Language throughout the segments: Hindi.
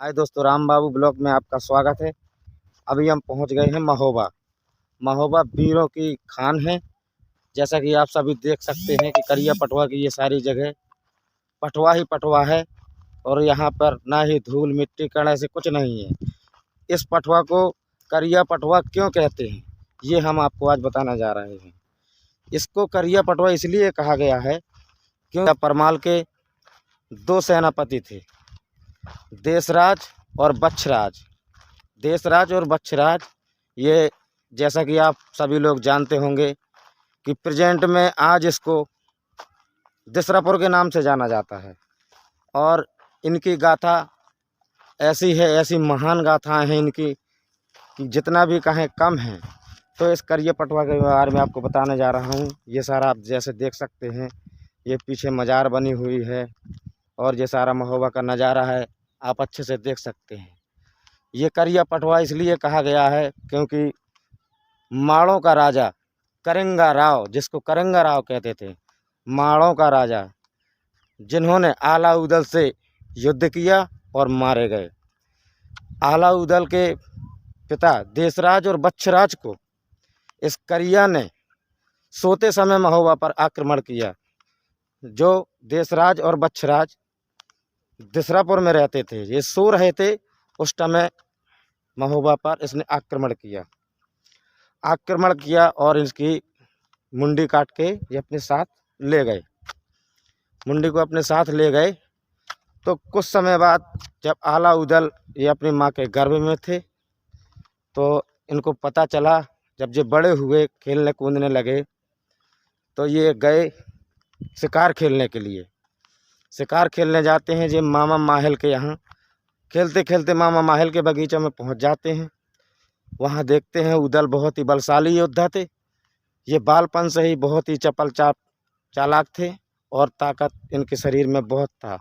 हाय दोस्तों, राम बाबू ब्लॉग में आपका स्वागत है। अभी हम पहुंच गए हैं महोबा। महोबा वीरों की खान है। जैसा कि आप सभी देख सकते हैं कि करिया पटवा की ये सारी जगह पटवा ही पटवा है और यहाँ पर ना ही धूल मिट्टी कण से कुछ नहीं है। इस पटवा को करिया पटवा क्यों कहते हैं, ये हम आपको आज बताना जा रहे हैं। इसको करिया पटवा इसलिए कहा गया है क्योंकि परमाल के दो सेनापति थे, देशराज और बच्छराज। देशराज और बच्छराज ये, जैसा कि आप सभी लोग जानते होंगे कि प्रेजेंट में आज इसको दिसरापुर के नाम से जाना जाता है। और इनकी गाथा ऐसी है, ऐसी महान गाथाएं हैं इनकी कि जितना भी कहें कम है। तो इस करिया पटवा के बारे में आपको बताने जा रहा हूँ। ये सारा आप जैसे देख सकते हैं, ये पीछे मज़ार बनी हुई है और ये सारा महोबा का नज़ारा है, आप अच्छे से देख सकते हैं। ये करिया पटवा इसलिए कहा गया है क्योंकि माड़ों का राजा करेंगा राव, जिसको करेंगा राव कहते थे, माड़ों का राजा, जिन्होंने आला उदल से युद्ध किया और मारे गए। आला उदल के पिता देशराज और बच्छराज को इस करिया ने सोते समय महोबा पर आक्रमण किया। जो देशराज और बच्छराज दिसरापुर में रहते थे, ये सो रहे थे, उस समय महोबा पर इसने आक्रमण किया और इसकी मुंडी काट के ये अपने साथ ले गए। मुंडी को अपने साथ ले गए तो कुछ समय बाद जब आला उदल ये अपनी माँ के गर्भ में थे तो इनको पता चला। जब ये बड़े हुए, खेलने कूदने लगे, तो ये गए शिकार खेलने के लिए। शिकार खेलने जाते हैं ये मामा माहिल के यहाँ। खेलते खेलते मामा माहिल के बगीचे में पहुँच जाते हैं। वहाँ देखते हैं उदल बहुत ही बलशाली योद्धा थे। ये बालपन से ही बहुत ही चपल चालाक थे और ताकत इनके शरीर में बहुत था।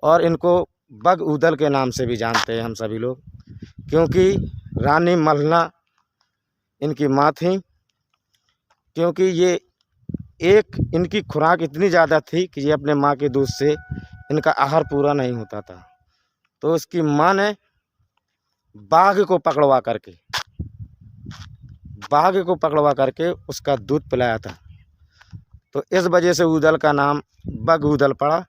और इनको बग उदल के नाम से भी जानते हैं हम सभी लोग, क्योंकि रानी मल्हना इनकी माँ थी। क्योंकि ये इनकी खुराक इतनी ज़्यादा थी कि ये अपने माँ के दूध से इनका आहार पूरा नहीं होता था। तो इसकी माँ ने बाघ को पकड़वा करके उसका दूध पिलाया था। तो इस वजह से उदल का नाम बग उदल पड़ा।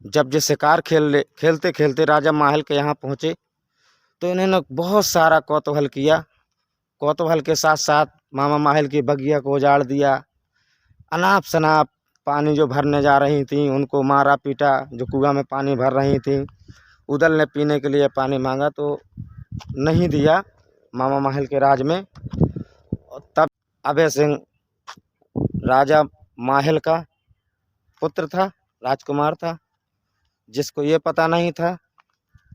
जब ये शिकार खेलते खेलते राजा माहिल के यहाँ पहुँचे तो इन्होंने बहुत सारा कौतूहल किया। कौतूहल के साथ साथ मामा माहिल की बगिया को उजाड़ दिया। अनाप शनाप पानी जो भरने जा रही थी उनको मारा पीटा। जो कुआं में पानी भर रही थी, उदल ने पीने के लिए पानी मांगा तो नहीं दिया मामा माहिल के राज में। और तब अभय सिंह राजा माहिल का पुत्र था, राजकुमार था, जिसको ये पता नहीं था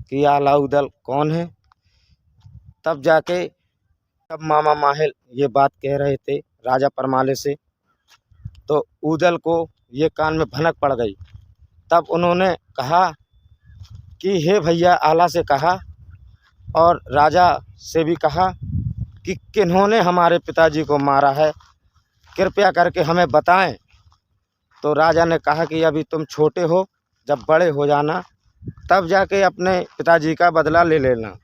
कि आला उदल कौन है। तब जाके तब मामा माहिल ये बात कह रहे थे राजा परमाले से, तो उदल को ये कान में भनक पड़ गई। तब उन्होंने कहा कि हे भैया, आला से कहा और राजा से भी कहा कि किन्होंने हमारे पिताजी को मारा है, कृपया करके हमें बताएं। तो राजा ने कहा कि अभी तुम छोटे हो, जब बड़े हो जाना तब जाके अपने पिताजी का बदला ले लेना।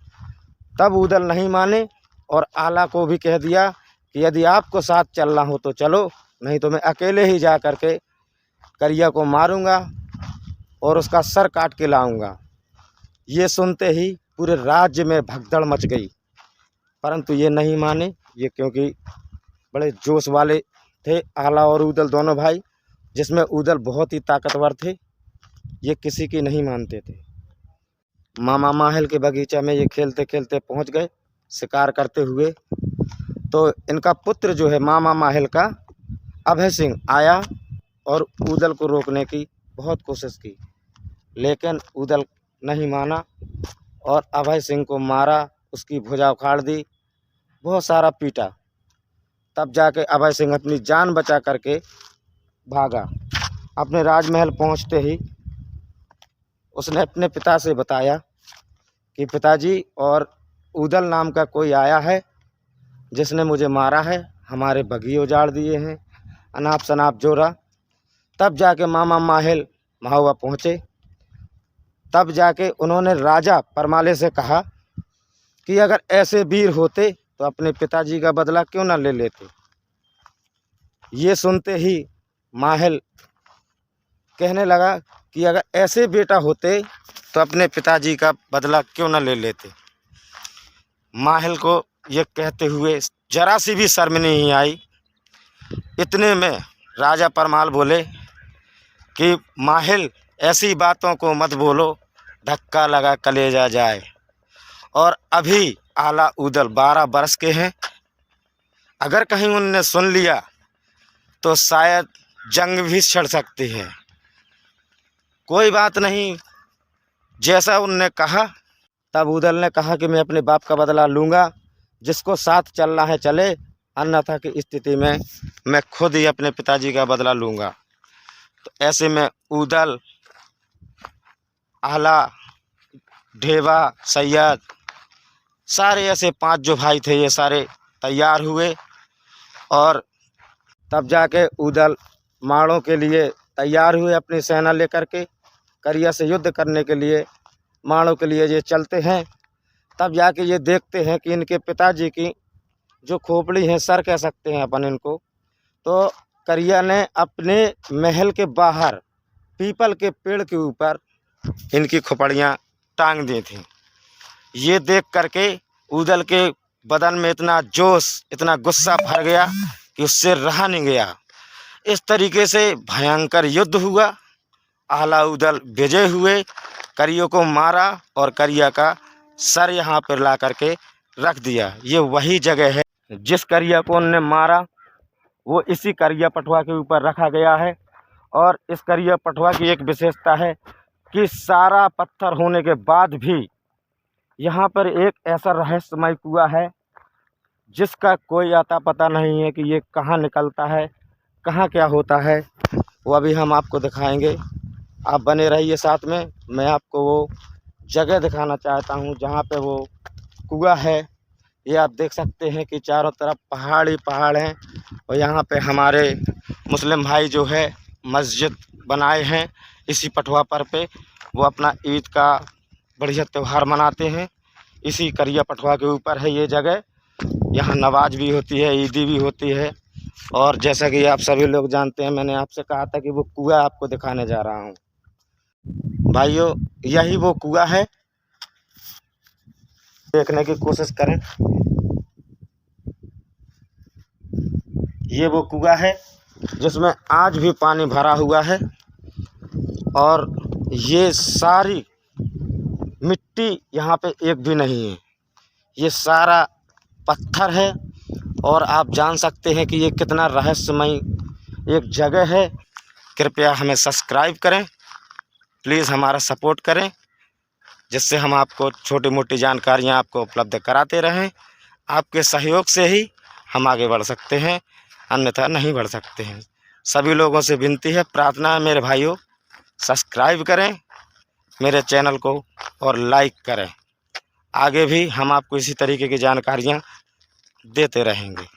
तब उदल नहीं माने और आला को भी कह दिया कि यदि आपको साथ चलना हो तो चलो, नहीं तो मैं अकेले ही जा करके करिया को मारूंगा और उसका सर काट के लाऊंगा। ये सुनते ही पूरे राज्य में भगदड़ मच गई, परंतु ये नहीं माने। ये क्योंकि बड़े जोश वाले थे, आला और उदल दोनों भाई, जिसमें उदल बहुत ही ताकतवर थे। ये किसी की नहीं मानते थे। मामा माहिल के बगीचा में ये खेलते खेलते पहुंच गए शिकार करते हुए। तो इनका पुत्र जो है मामा माहिल का, अभय सिंह, आया और उदल को रोकने की बहुत कोशिश की, लेकिन उदल नहीं माना और अभय सिंह को मारा, उसकी भुजा उखाड़ दी, बहुत सारा पीटा। तब जाके अभय सिंह अपनी जान बचा करके भागा। अपने राजमहल पहुंचते ही उसने अपने पिता से बताया कि पिताजी, और उदल नाम का कोई आया है जिसने मुझे मारा है, हमारे बगिए उजाड़ दिए हैं, अनाप शनाप जोरा। तब जाके मामा माहिल महोबा पहुँचे तब जाके उन्होंने राजा परमाले से कहा कि अगर ऐसे वीर होते तो अपने पिताजी का बदला क्यों न ले लेते। ये सुनते ही माहिल कहने लगा कि अगर ऐसे बेटा होते तो अपने पिताजी का बदला क्यों न ले लेते। माहिल को ये कहते हुए जरा सी भी शर्म नहीं आई। इतने में राजा परमाल बोले कि माहिल ऐसी बातों को मत बोलो, धक्का लगा कलेजा जाए। और अभी आला उदल 12 बरस के हैं, अगर कहीं उनने सुन लिया तो शायद जंग भी छिड़ सकती है। कोई बात नहीं, जैसा उनने कहा। तब उदल ने कहा कि मैं अपने बाप का बदला लूँगा, जिसको साथ चलना है चले, अन्यथा की स्थिति में मैं खुद ही अपने पिताजी का बदला लूँगा। तो ऐसे में उदल, आला, ढेबा, सैयद, सारे ऐसे 5 जो भाई थे ये सारे तैयार हुए। और तब जाके उदल माड़ों के लिए तैयार हुए अपनी सेना लेकर के, करिया से युद्ध करने के लिए माड़ों के लिए ये चलते हैं। तब जाके ये देखते हैं कि इनके पिताजी की जो खोपड़ी है, सर कह सकते हैं अपन इनको, तो करिया ने अपने महल के बाहर पीपल के पेड़ के ऊपर इनकी खोपड़ियाँ टांग दी थी। ये देख करके उदल के बदन में इतना जोश, इतना गुस्सा भर गया कि उससे रहा नहीं गया। इस तरीके से भयंकर युद्ध हुआ। आला उदल विजय हुए, करिया को मारा और करिया का सर यहाँ पर ला करके रख दिया। ये वही जगह है जिस करिया को उन्होंने मारा, वो इसी करिया पटुआ के ऊपर रखा गया है। और इस करिया पटुआ की एक विशेषता है कि सारा पत्थर होने के बाद भी यहाँ पर एक ऐसा रहस्यमय कुआं है जिसका कोई आता पता नहीं है कि ये कहाँ निकलता है, कहाँ क्या होता है। वो अभी हम आपको दिखाएंगे, आप बने रहिए साथ में। मैं आपको वो जगह दिखाना चाहता हूँ जहाँ पे वो कुआं है। ये आप देख सकते हैं कि चारों तरफ पहाड़ ही पहाड़ हैं। और यहाँ पे हमारे मुस्लिम भाई जो है मस्जिद बनाए हैं इसी पटुआ पर पे, वो अपना ईद का बढ़िया त्यौहार मनाते हैं। इसी करिया पटुआ के ऊपर है ये जगह। यहाँ नमाज भी होती है, ईदी भी होती है। और जैसा कि आप सभी लोग जानते हैं, मैंने आपसे कहा था कि वो कुआं आपको दिखाने जा रहा हूँ। भाइयों, यही वो कुआं है, देखने की कोशिश करें। ये वो कुआं है जिसमें आज भी पानी भरा हुआ है। और ये सारी मिट्टी यहाँ पे एक भी नहीं है, ये सारा पत्थर है। और आप जान सकते हैं कि ये कितना रहस्यमय एक जगह है। कृपया हमें सब्सक्राइब करें, प्लीज़ हमारा सपोर्ट करें, जिससे हम आपको छोटी मोटी जानकारियाँ आपको उपलब्ध कराते रहें। आपके सहयोग से ही हम आगे बढ़ सकते हैं, अन्यथा नहीं बढ़ सकते हैं। सभी लोगों से विनती है, प्रार्थना है मेरे भाइयों, सब्सक्राइब करें मेरे चैनल को और लाइक करें। आगे भी हम आपको इसी तरीके की जानकारियाँ देते रहेंगे।